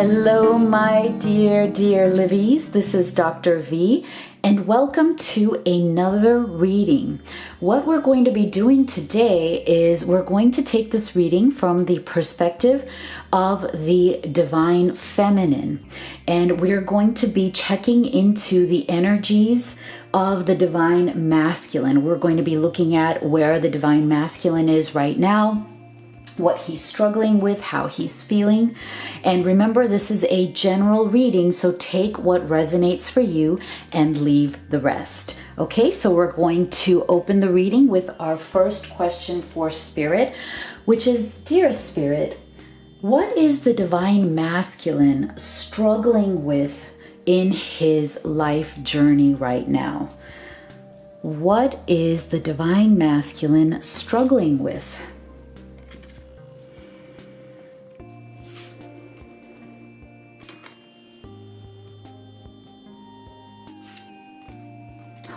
Hello, my dear Livies. This is Dr. V, and welcome to another reading. What we're going to be doing today is we're going to take this reading from the perspective of the divine feminine, and we're going to be checking into the energies of the divine masculine. We're going to be looking at where the divine masculine is right now, what he's struggling with, how he's feeling. And remember, this is a general reading, so take what resonates for you and leave the rest. Okay, so we're going to open the reading with our first question for Spirit, which is, Dear Spirit, what is the divine masculine struggling with in his life journey right now? What is the divine masculine struggling with?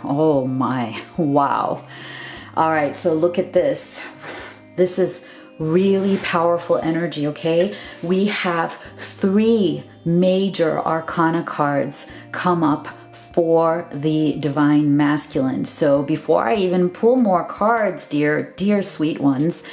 Oh my, wow. All right, so look at this. This is really powerful energy, okay? We have 3 major arcana cards come up for the divine masculine. So before I even pull more cards, dear sweet ones,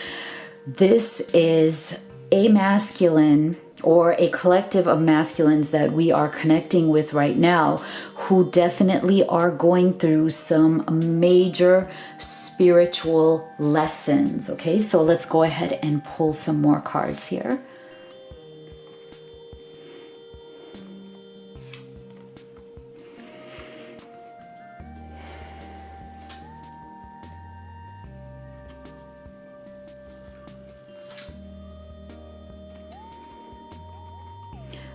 this is a masculine or a collective of masculines that we are connecting with right now who definitely are going through some major spiritual lessons. Okay, so let's go ahead and pull some more cards here.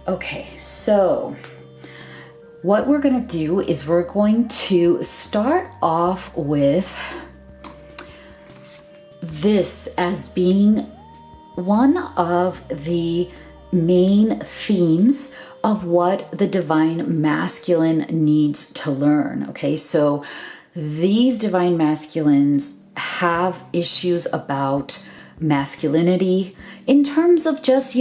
Okay, so what we're going to do is we're going to start off with this as being one of the main themes of what the divine masculine needs to learn. Okay, so these divine masculines have issues about masculinity in terms of just,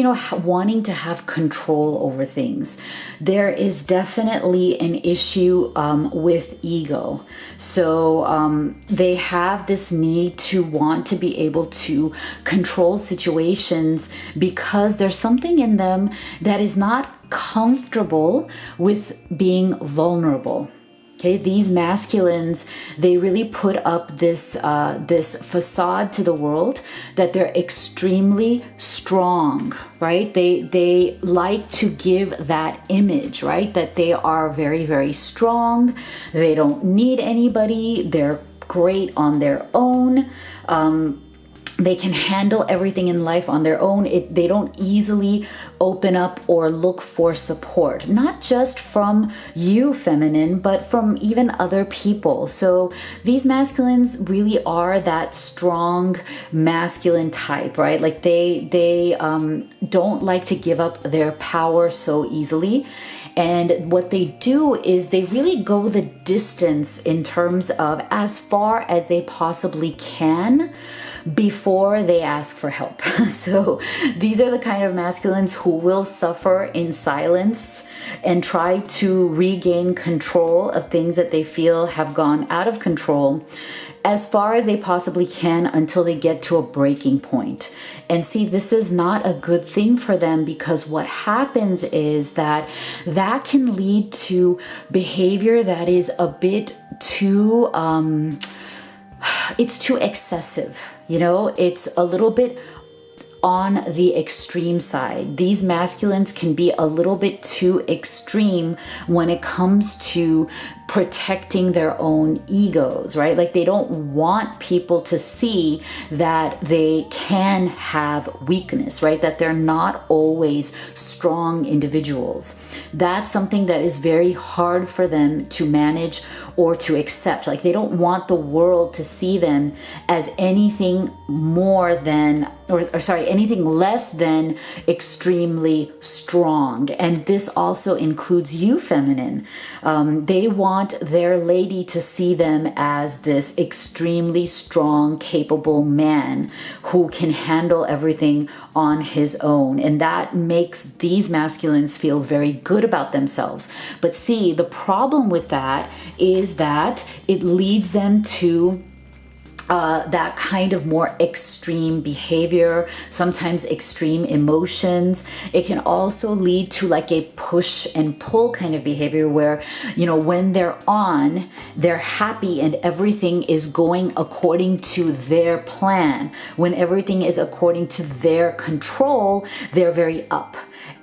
wanting to have control over things. There is definitely an issue with ego. So they have this need to want to be able to control situations because there's something in them that is not comfortable with being vulnerable. Okay, these masculines, they really put up this facade to the world that they're extremely strong, right? They like to give that image, right? That they are very, very strong. They don't need anybody. They're great on their own. They can handle everything in life on their own. They don't easily open up or look for support, not just from you, feminine, but from even other people. So these masculines really are that strong masculine type, right? Like they don't like to give up their power so easily. And what they do is they really go the distance in terms of as far as they possibly can before they ask for help. So these are the kind of masculines who will suffer in silence and try to regain control of things that they feel have gone out of control as far as they possibly can until they get to a breaking point. And see, this is not a good thing for them because what happens is that can lead to behavior that is a bit too, it's too excessive. It's a little bit on the extreme side. These masculines can be a little bit too extreme when it comes to protecting their own egos, right? Like they don't want people to see that they can have weakness, right? That they're not always strong individuals. That's something that is very hard for them to manage or to accept. Like they don't want the world to see them as anything more than, anything less than extremely strong. And this also includes you, feminine. They want want their lady to see them as this extremely strong, capable man who can handle everything on his own. And that makes these masculines feel very good about themselves. But see, the problem with that is that it leads them to that kind of more extreme behavior, sometimes extreme emotions. It can also lead to like a push and pull kind of behavior where, when they're on, they're happy and everything is going according to their plan. When everything is according to their control, they're very up.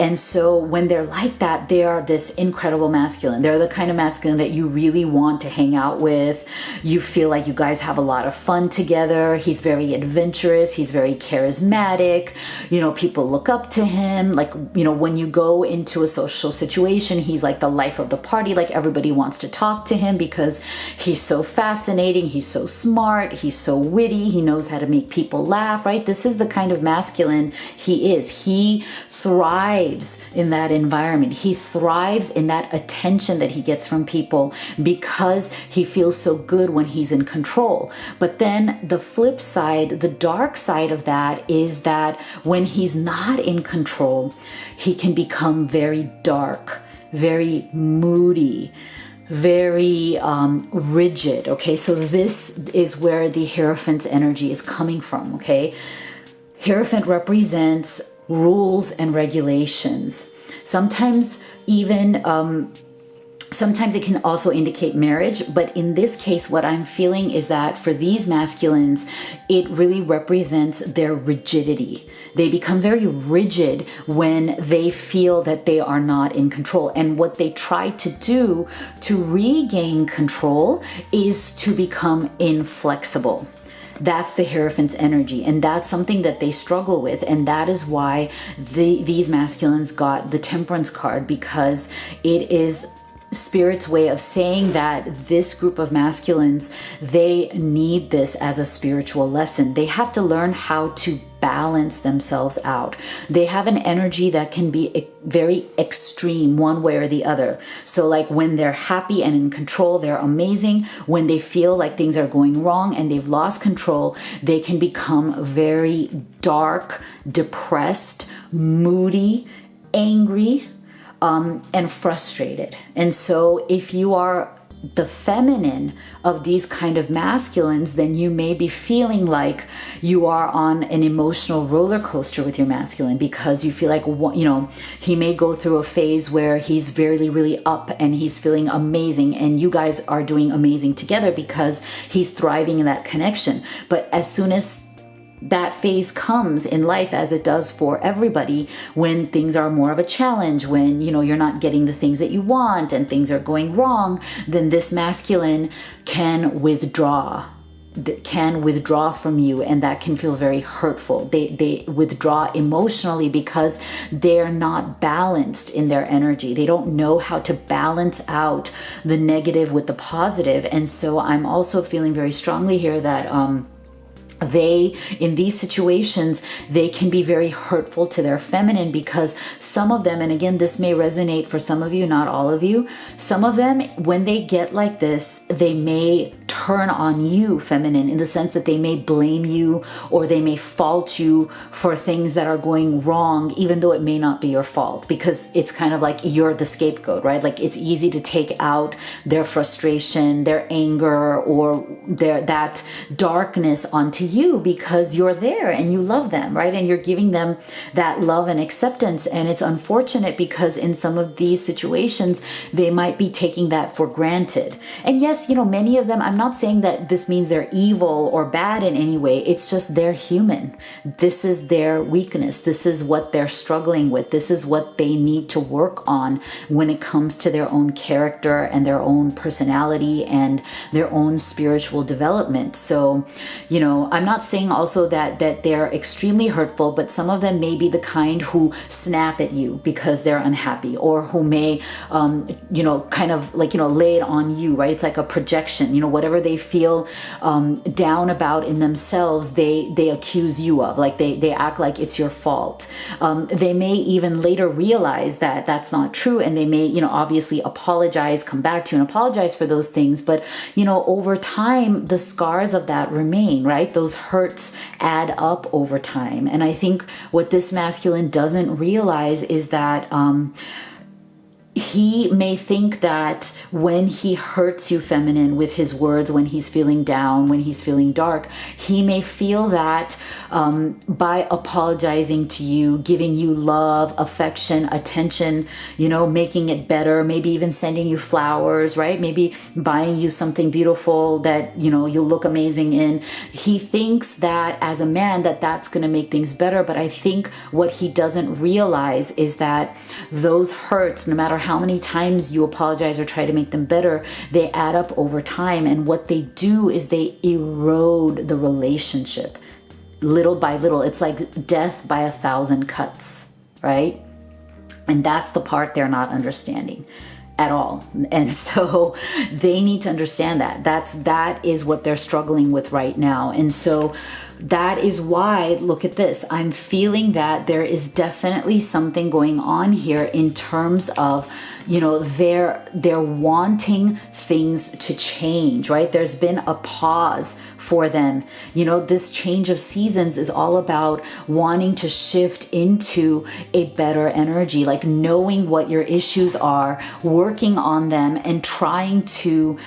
And so when they're like that, they are this incredible masculine. They're the kind of masculine that you really want to hang out with. You feel like you guys have a lot of fun together. He's very adventurous. He's very charismatic. People look up to him. Like, when you go into a social situation, he's like the life of the party. Like everybody wants to talk to him because he's so fascinating. He's so smart. He's so witty. He knows how to make people laugh, right? This is the kind of masculine he is. He thrives in that environment. He thrives in that attention that he gets from people because he feels so good when he's in control. But then the flip side, the dark side of that is that when he's not in control, he can become very dark, very moody, very rigid. Okay, so this is where the Hierophant's energy is coming from. Okay, Hierophant represents rules and regulations. Sometimes even sometimes it can also indicate marriage, but in this case, what I'm feeling is that for these masculines, it really represents their rigidity. They become very rigid when they feel that they are not in control. And what they try to do to regain control is to become inflexible. That's the Hierophant's energy, and that's something that they struggle with, and that is why these masculines got the Temperance card, because it is Spirit's way of saying that this group of masculines, they need this as a spiritual lesson. They have to learn how to balance themselves out. They have an energy that can be very extreme one way or the other. So like when they're happy and in control, they're amazing. When they feel like things are going wrong and they've lost control, they can become very dark, depressed, moody, angry, and frustrated. And so if you are the feminine of these kind of masculines, then you may be feeling like you are on an emotional roller coaster with your masculine, because you feel like, he may go through a phase where he's really up and he's feeling amazing, and you guys are doing amazing together because he's thriving in that connection. But as soon as that phase comes in life, as it does for everybody, when things are more of a challenge, when you're not getting the things that you want and things are going wrong, then this masculine can withdraw from you, and that can feel very hurtful. They withdraw emotionally because they're not balanced in their energy. They don't know how to balance out the negative with the positive. And so I'm also feeling very strongly here that in these situations, they can be very hurtful to their feminine, because some of them, and again, this may resonate for some of you, not all of you, some of them, when they get like this, they may turn on you, feminine, in the sense that they may blame you or they may fault you for things that are going wrong, even though it may not be your fault, because it's kind of like you're the scapegoat, right? Like it's easy to take out their frustration, their anger, or that darkness onto you because you're there and you love them, right? And you're giving them that love and acceptance. And it's unfortunate because in some of these situations, they might be taking that for granted. And yes, many of them, I'm not saying that this means they're evil or bad in any way. It's just they're human. This is their weakness. This is what they're struggling with. This is what they need to work on when it comes to their own character and their own personality and their own spiritual development. So, I'm not saying also that they're extremely hurtful, but some of them may be the kind who snap at you because they're unhappy, or who may, kind of like, lay it on you, right? It's like a projection, whatever they feel down about in themselves, they accuse you of, like they act like it's your fault. They may even later realize that that's not true, and they may, obviously apologize, come back to you and apologize for those things. But, over time, the scars of that remain, right? Those hurts add up over time. And I think what this masculine doesn't realize is that, he may think that when he hurts you, feminine, with his words, when he's feeling down, when he's feeling dark, he may feel that by apologizing to you, giving you love, affection, attention, making it better, maybe even sending you flowers, right? Maybe buying you something beautiful that, you'll look amazing in. He thinks that as a man that's going to make things better. But I think what he doesn't realize is that those hurts, no matter how many times you apologize or try to make them better, they add up over time. And what they do is they erode the relationship little by little. It's like death by 1,000 cuts, right? And that's the part they're not understanding at all. And so they need to understand that. That is what they're struggling with right now. And so that is why, look at this, I'm feeling that there is definitely something going on here in terms of, they're wanting things to change, right? There's been a pause for them. This change of seasons is all about wanting to shift into a better energy, like knowing what your issues are, working on them, and trying to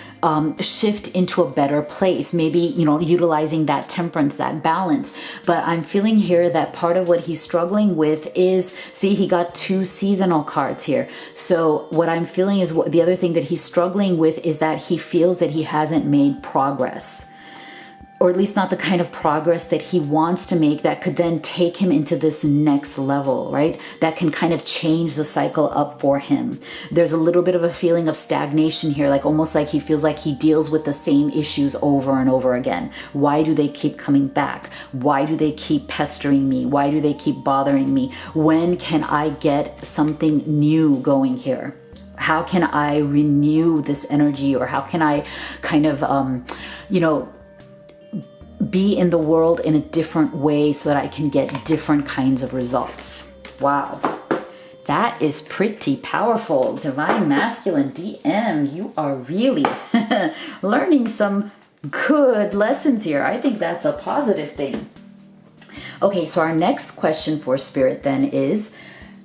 shift into a better place, maybe, utilizing that temperance, that balance. But I'm feeling here that part of what he's struggling with is, see, he got 2 seasonal cards here. So what I'm feeling is the other thing that he's struggling with is that he feels that he hasn't made progress, or at least not the kind of progress that he wants to make that could then take him into this next level, right? That can kind of change the cycle up for him. There's a little bit of a feeling of stagnation here, like almost like he feels like he deals with the same issues over and over again. Why do they keep coming back? Why do they keep pestering me? Why do they keep bothering me? When can I get something new going here? How can I renew this energy? Or how can I kind of, be in the world in a different way so that I can get different kinds of results? Wow. That is pretty powerful. Divine Masculine DM, you are really learning some good lessons here. I think that's a positive thing. Okay, so our next question for Spirit then is,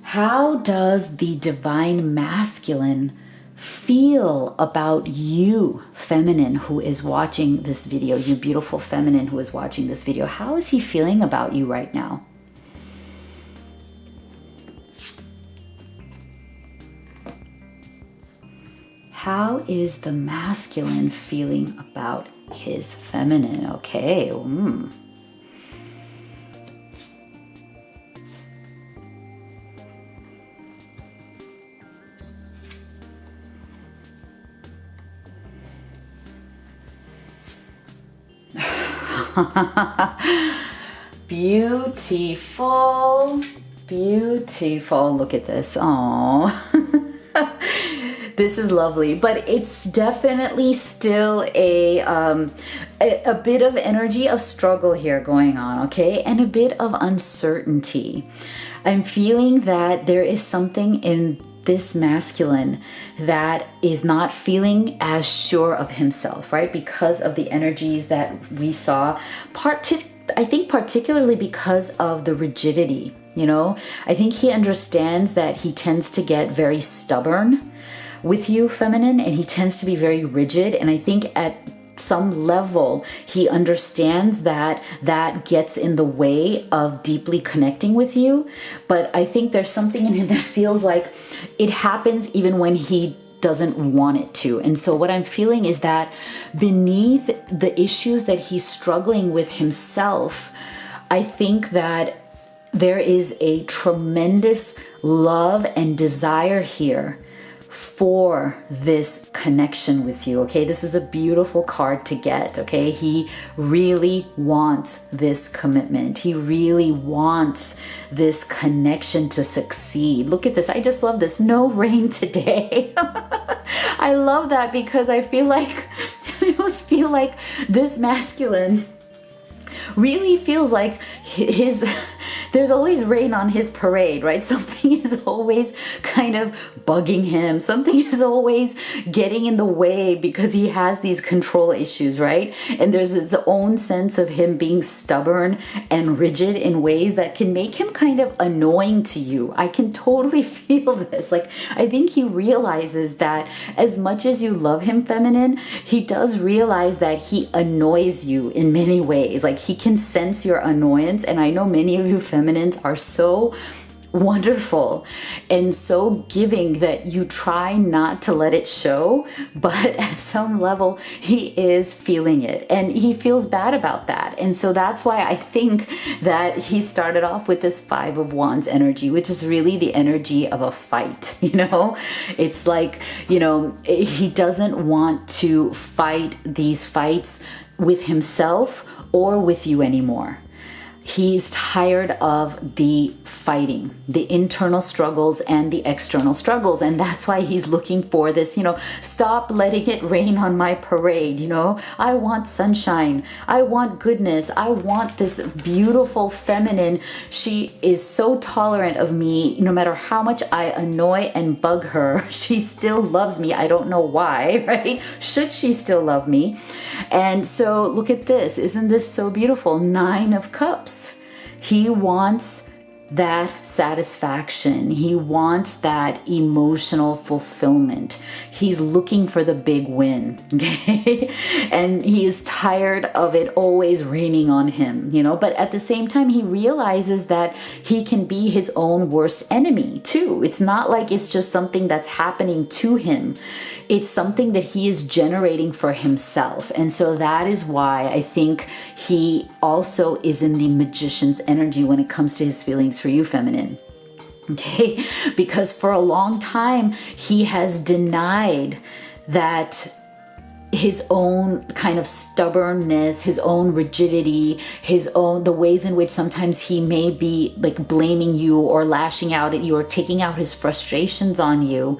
how does the Divine Masculine feel about you, feminine, who is watching this video, you beautiful feminine who is watching this video? How is he feeling about you right now? How is the masculine feeling about his feminine? Okay. Beautiful, beautiful. Look at this. Oh, this is lovely, but it's definitely still a bit of energy of struggle here going on, okay? And a bit of uncertainty. I'm feeling that there is something in this masculine that is not feeling as sure of himself, right? Because of the energies that we saw, I think particularly because of the rigidity, I think he understands that he tends to get very stubborn with you, feminine, and he tends to be very rigid. And I think at some level, he understands that that gets in the way of deeply connecting with you. But I think there's something in him that feels like it happens even when he doesn't want it to. And so what I'm feeling is that beneath the issues that he's struggling with himself, I think that there is a tremendous love and desire here for this connection with you. Okay, this is a beautiful card to get. Okay, he really wants this commitment. He really wants this connection to succeed. Look at this. I just love this. No rain today. I love that because I almost feel like this masculine really feels like there's always rain on his parade, right? Something is always kind of bugging him. Something is always getting in the way because he has these control issues, right? And there's his own sense of him being stubborn and rigid in ways that can make him kind of annoying to you. I can totally feel this. Like, I think he realizes that as much as you love him, feminine, he does realize that he annoys you in many ways. Like, he can sense your annoyance. And I know many of you feminines are so wonderful and so giving that you try not to let it show, but at some level he is feeling it and he feels bad about that. And so that's why I think that he started off with this 5 of Wands energy, which is really the energy of a fight. It's like, he doesn't want to fight these fights with himself or with you anymore. He's tired of the fighting, the internal struggles and the external struggles. And that's why he's looking for this, stop letting it rain on my parade. I want sunshine. I want goodness. I want this beautiful feminine. She is so tolerant of me. No matter how much I annoy and bug her, she still loves me. I don't know why, right? Should she still love me? And so look at this. Isn't this so beautiful? 9 of Cups. He wants that satisfaction. He wants that emotional fulfillment. He's looking for the big win, okay? And he's tired of it always raining on him, but at the same time, he realizes that he can be his own worst enemy too. It's not like it's just something that's happening to him. It's something that he is generating for himself. And so that is why I think he also is in the magician's energy when it comes to his feelings for you, feminine. Okay? Because for a long time, he has denied that his own kind of stubbornness, his own rigidity, the ways in which sometimes he may be like blaming you or lashing out at you or taking out his frustrations on you,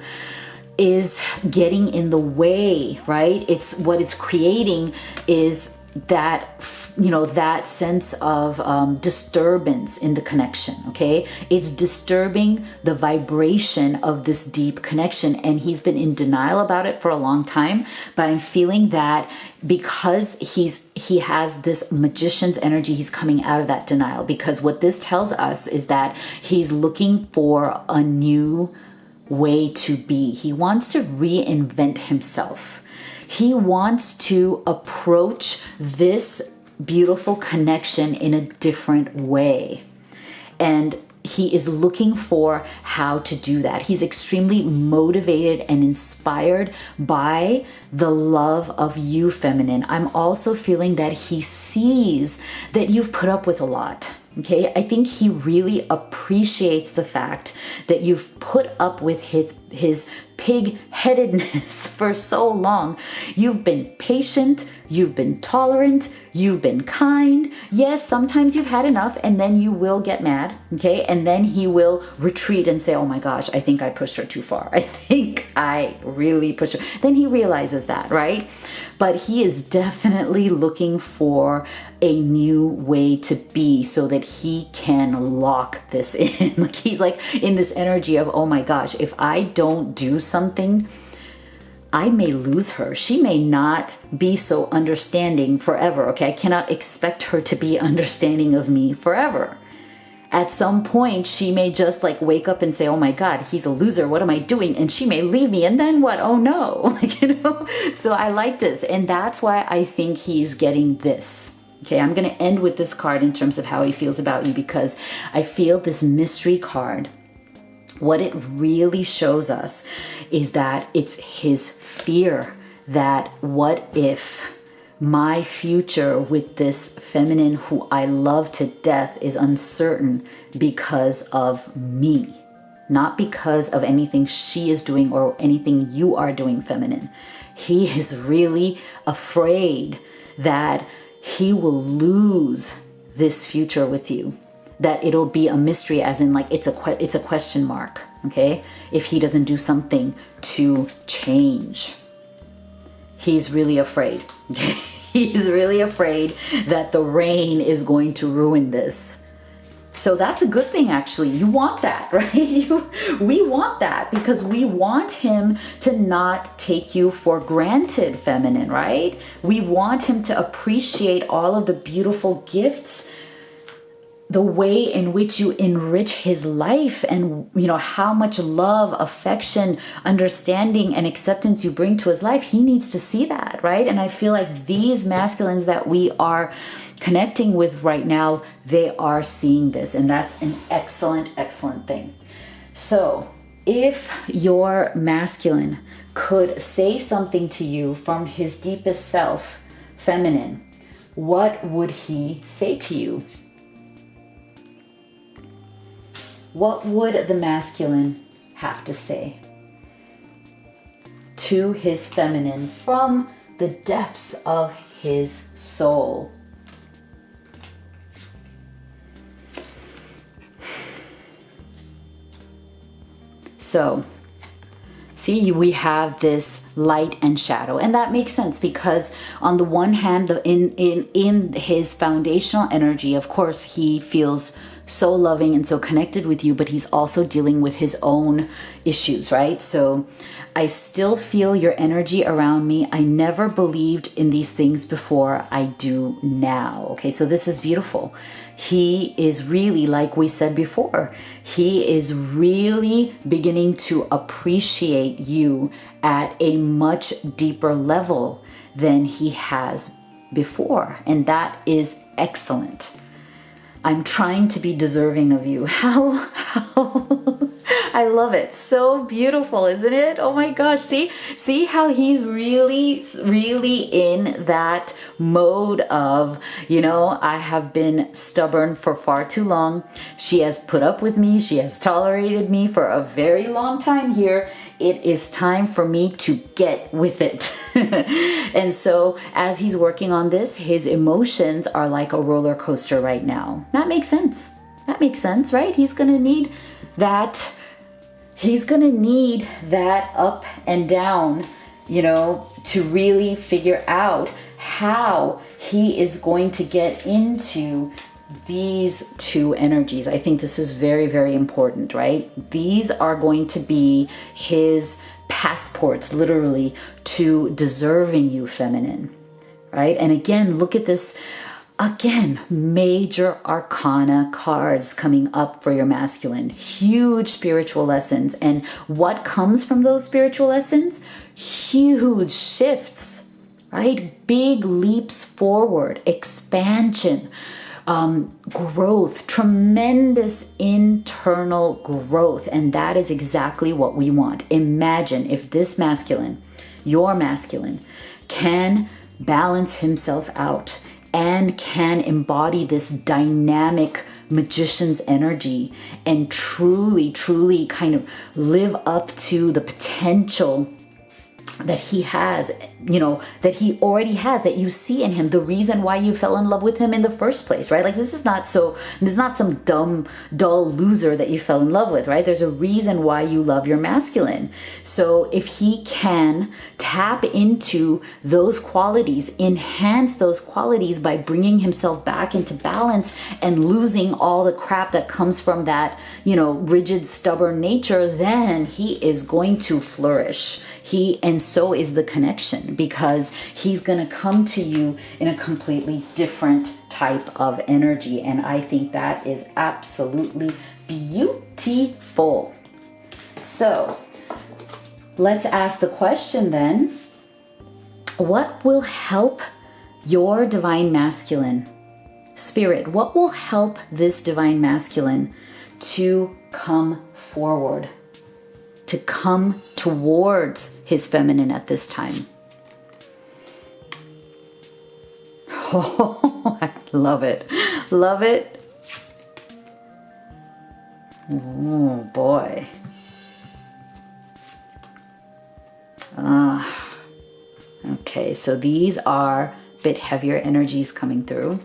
is getting in the way, right? It's what it's creating is that, that sense of disturbance in the connection, okay? It's disturbing the vibration of this deep connection. And he's been in denial about it for a long time, but I'm feeling that because he has this magician's energy, he's coming out of that denial. Because what this tells us is that he's looking for a new way to be. He wants to reinvent himself. He wants to approach this beautiful connection in a different way. And he is looking for how to do that. He's extremely motivated and inspired by the love of you, feminine. I'm also feeling that he sees that you've put up with a lot. Okay, I think he really appreciates the fact that you've put up with his pig-headedness for so long. You've been patient, you've been tolerant, you've been kind. Yes, sometimes you've had enough and then you will get mad, okay? And then he will retreat and say, oh my gosh, I think I pushed her too far. I think I really pushed her. Then he realizes that, right? But he is definitely looking for a new way to be so that he can lock this in. Like he's like in this energy of, oh my gosh, if I don't do something, I may lose her. She may not be so understanding forever, okay? I cannot expect her to be understanding of me forever. At some point, she may just like wake up and say, oh my God, he's a loser. What am I doing? And she may leave me. And then what? Oh no. So I like this. And that's why I think he's getting this. Okay, I'm going to end with this card in terms of how he feels about you, because I feel this mystery card, what it really shows us is that it's his fear that what if my future with this feminine who I love to death is uncertain because of me. not because of anything she is doing or anything you are doing, feminine. He is really afraid that he will lose this future with you, that it'll be a mystery, as in like it's a question mark, okay, if he doesn't do something to change. He's really afraid. He's really afraid that the rain is going to ruin this. So that's a good thing, actually. You want that, right? We want that because we want him to not take you for granted, feminine, right? We want him to appreciate all of the beautiful gifts, the way in which you enrich his life, and how much love, affection, understanding, and acceptance you bring to his life. He needs to see that, right? And I feel like these masculines that we are connecting with right now, they are seeing this, and that's an excellent thing. So if your masculine could say something to you from his deepest self, feminine, what would he say to you? What would the masculine have to say to his feminine from the depths of his soul? So, see, we have this light and shadow, and that makes sense because on the one hand, in his foundational energy, of course, he feels so loving and so connected with you, but he's also dealing with his own issues, right? So I still feel your energy around me. I never believed in these things before. I do now. Okay, so this is beautiful. He is really, like we said before, he is really beginning to appreciate you at a much deeper level than he has before. And that is excellent. I'm trying to be deserving of you. How I love it. So beautiful, isn't it? Oh my gosh. See how he's really in that mode of, I have been stubborn for far too long. She has put up with me. She has tolerated me for a very long time here. It is time for me to get with it. And so as he's working on this, his emotions are like a roller coaster right now. That makes sense. That makes sense, right? He's going to need that. He's going to need that up and down, to really figure out how he is going to get into these two energies. I think this is very, very important, right? These are going to be his passports, literally, to deserving you, feminine, right? And again, look at this. Again, major arcana cards coming up for your masculine. Huge spiritual lessons. And what comes from those spiritual lessons? Huge shifts, right? Big leaps forward, expansion, growth, tremendous internal growth. And that is exactly what we want. Imagine if this masculine, your masculine, can balance himself out and can embody this dynamic magician's energy and truly kind of live up to the potential that he has, that he already has, that you see in him, the reason why you fell in love with him in the first place, right? Like this is not some dumb, dull loser that you fell in love with, right? There's a reason why you love your masculine. So if he can tap into those qualities, enhance those qualities by bringing himself back into balance and losing all the crap that comes from that, rigid, stubborn nature, then he is going to flourish. And so is the connection, because he's going to come to you in a completely different type of energy. And I think that is absolutely beautiful. So let's ask the question then, what will help your divine masculine spirit? What will help this divine masculine to come forward, to come towards his feminine at this time? Oh, I love it. Love it. Oh boy. Okay, so these are a bit heavier energies coming through.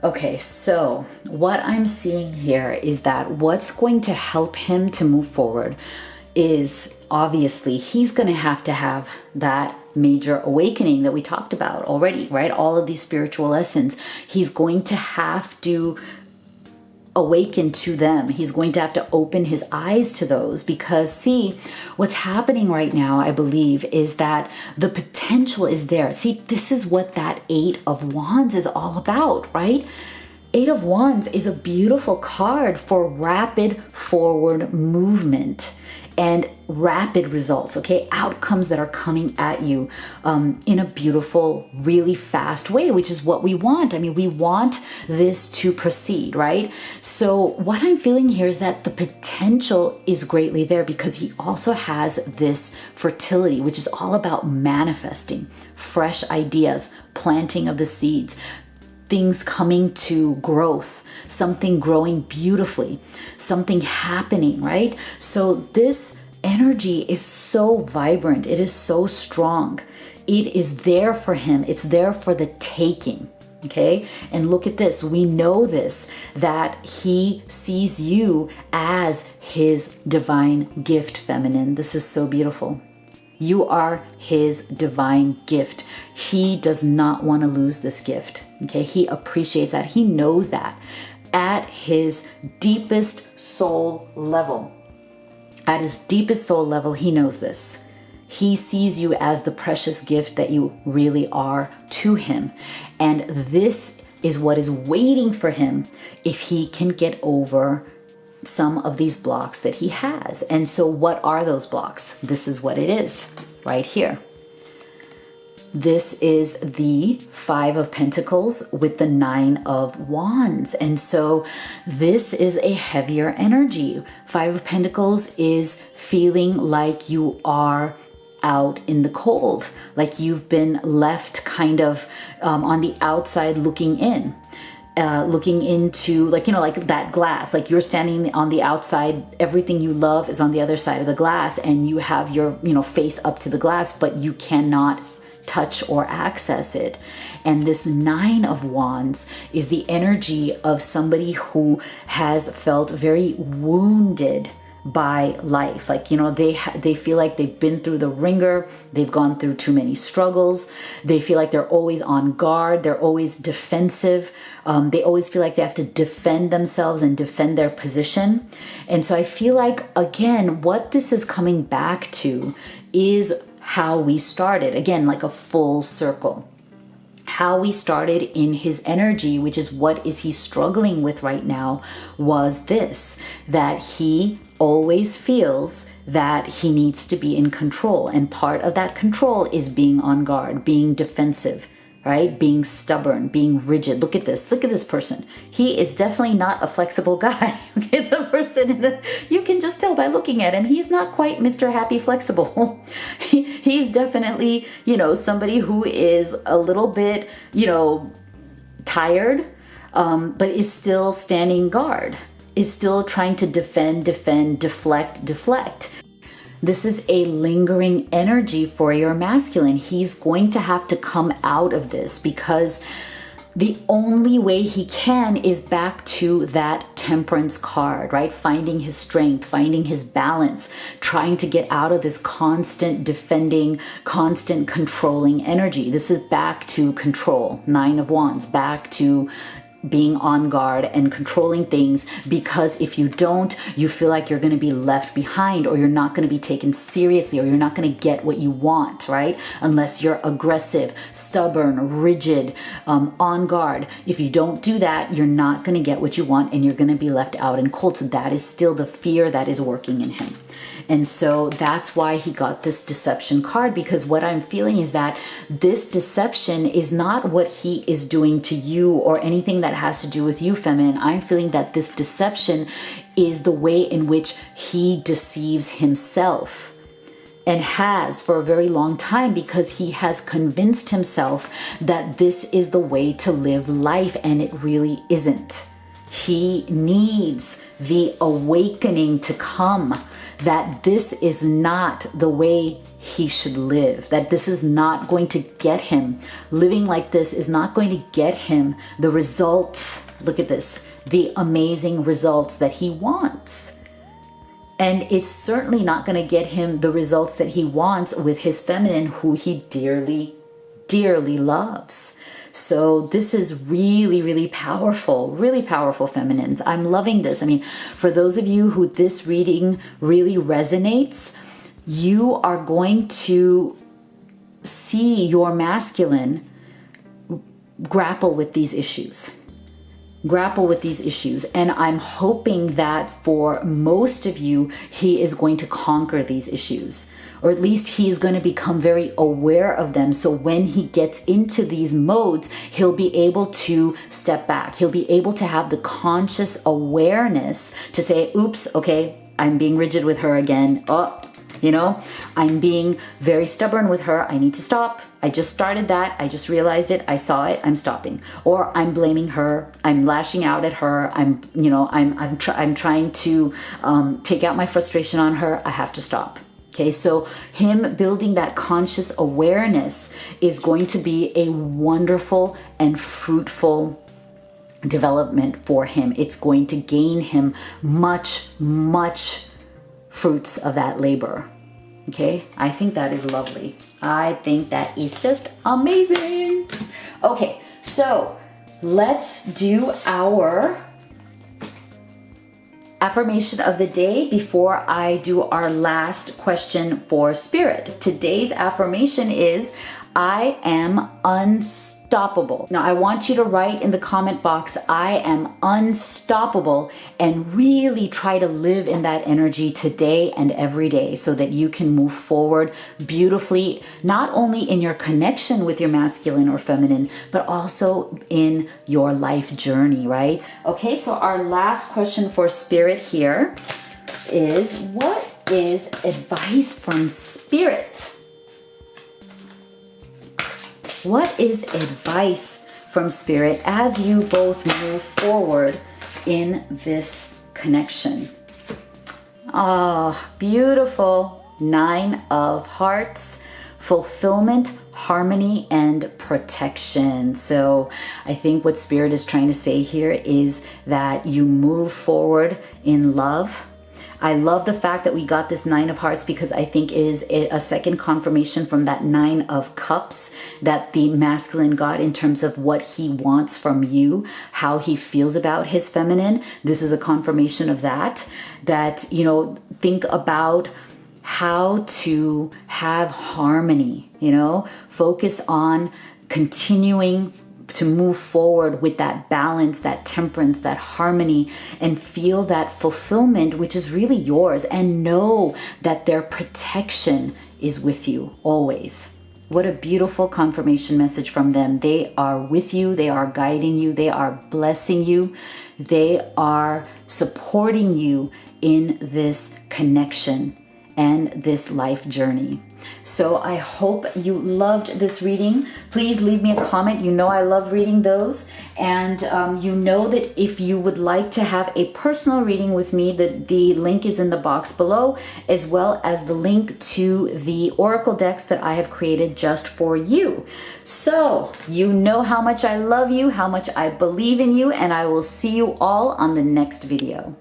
Okay, so what I'm seeing here is that what's going to help him to move forward is obviously he's going to have that major awakening that we talked about already, right? All of these spiritual lessons. He's going to have to awaken to them. He's going to have to open his eyes to those, because see, what's happening right now, I believe, is that the potential is there. See, this is what that 8 of Wands is all about, right? 8 of Wands is a beautiful card for rapid forward movement and rapid results, okay? Outcomes that are coming at you in a beautiful, really fast way, which is what we want. I mean, we want this to proceed, right? So what I'm feeling here is that the potential is greatly there, because he also has this fertility, which is all about manifesting fresh ideas, planting of the seeds, things coming to growth, something growing beautifully, something happening, right? So this energy is so vibrant. It is so strong. It is there for him. It's there for the taking. Okay. And look at this. We know this, that he sees you as his divine gift, feminine. This is so beautiful. You are his divine gift. He does not want to lose this gift. Okay. He appreciates that. He knows that at his deepest soul level. At his deepest soul level, he knows this. He sees you as the precious gift that you really are to him. And this is what is waiting for him if he can get over some of these blocks that he has. And so what are those blocks? This is what it is right here. This is the 5 of Pentacles with the 9 of Wands. And so this is a heavier energy. 5 of Pentacles is feeling like you are out in the cold, like you've been left kind of on the outside looking in. Looking into, like, you know, like that glass, like you're standing on the outside, everything you love is on the other side of the glass, and you have your, you know, face up to the glass, but you cannot touch or access it. And this 9 of Wands is the energy of somebody who has felt very wounded by life. Like, you know, they feel like they've been through the ringer, they've gone through too many struggles, they feel like they're always on guard, they're always defensive, they always feel like they have to defend themselves and defend their position. And so I feel like, again, what this is coming back to is how we started, again, like a full circle. How we started in his energy, which is what is he struggling with right now, was this, that he always feels that he needs to be in control. And part of that control is being on guard, being defensive, right? Being stubborn, being rigid. Look at this person. He is definitely not a flexible guy. Okay, the person you can just tell by looking at him, he's not quite Mr. Happy Flexible. He's definitely, you know, somebody who is a little bit, you know, tired, but is still standing guard, is still trying to defend, deflect. This is a lingering energy for your masculine. He's going to have to come out of this, because the only way he can is back to that Temperance card, right? Finding his strength, finding his balance, trying to get out of this constant defending, constant controlling energy. This is back to control, 9 of Wands, back to being on guard and controlling things, because if you don't, you feel like you're going to be left behind, or you're not going to be taken seriously, or you're not going to get what you want, right? Unless you're aggressive, stubborn, rigid, on guard. If you don't do that, you're not going to get what you want, and you're going to be left out and cold. So that is still the fear that is working in him. And so that's why he got this deception card, because what I'm feeling is that this deception is not what he is doing to you or anything that has to do with you, feminine. I'm feeling that this deception is the way in which he deceives himself, and has for a very long time, because he has convinced himself that this is the way to live life, and it really isn't. He needs the awakening to come that this is not the way he should live, that this is not going to get him. Living like this is not going to get him the results. Look at this, the amazing results that he wants. And it's certainly not going to get him the results that he wants with his feminine, who he dearly, dearly loves. So this is really, really powerful, feminines. I'm loving this. I mean, for those of you who this reading really resonates, you are going to see your masculine grapple with these issues. And I'm hoping that for most of you, he is going to conquer these issues, or at least he is going to become very aware of them. So when he gets into these modes, he'll be able to step back. He'll be able to have the conscious awareness to say, oops, okay, I'm being rigid with her again. I'm being very stubborn with her. I need to stop. I just started that. I just realized it. I saw it. I'm stopping. Or I'm blaming her. I'm lashing out at her. I'm trying to take out my frustration on her. I have to stop. Okay, so him building that conscious awareness is going to be a wonderful and fruitful development for him. It's going to gain him much, much fruits of that labor. Okay, I think that is lovely. I think that is just amazing. Okay, so let's do our affirmation of the day before I do our last question for spirit. Today's affirmation is, I am unstoppable. Now, I want you to write in the comment box, I am unstoppable, and really try to live in that energy today and every day so that you can move forward beautifully, not only in your connection with your masculine or feminine, but also in your life journey, right? Okay, so our last question for spirit here is, what is advice from spirit? What is advice from spirit as you both move forward in this connection? Oh, beautiful. 9 of Hearts, fulfillment, harmony, and protection. So I think what spirit is trying to say here is that you move forward in love. I love the fact that we got this 9 of Hearts, because I think it is a second confirmation from that 9 of Cups that the masculine got in terms of what he wants from you, how he feels about his feminine. This is a confirmation of that, think about how to have harmony, focus on continuing to move forward with that balance, that temperance, that harmony, and feel that fulfillment, which is really yours, and know that their protection is with you always. What a beautiful confirmation message from them. They are with you. They are guiding you. They are blessing you. They are supporting you in this connection and this life journey. So I hope you loved this reading. Please leave me a comment. You know I love reading those. And you know that if you would like to have a personal reading with me, the link is in the box below, as well as the link to the oracle decks that I have created just for you. So you know how much I love you, how much I believe in you, and I will see you all on the next video.